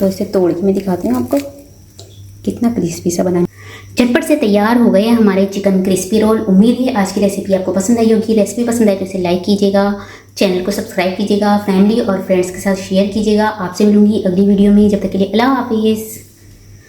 तो इसे तोड़ के मैं दिखाती हूँ आपको कितना क्रिस्पी सा बना। झटपट से तैयार हो गए हैं हमारे चिकन क्रिस्पी रोल। उम्मीद है आज की रेसिपी आपको पसंद आई होगी। रेसिपी पसंद आए तो इसे लाइक कीजिएगा, चैनल को सब्सक्राइब कीजिएगा, फैमिली और फ्रेंड्स के साथ शेयर कीजिएगा। आपसे मिलूंगी अगली वीडियो में, जब तक के लिए अल्लाह हाफिज़।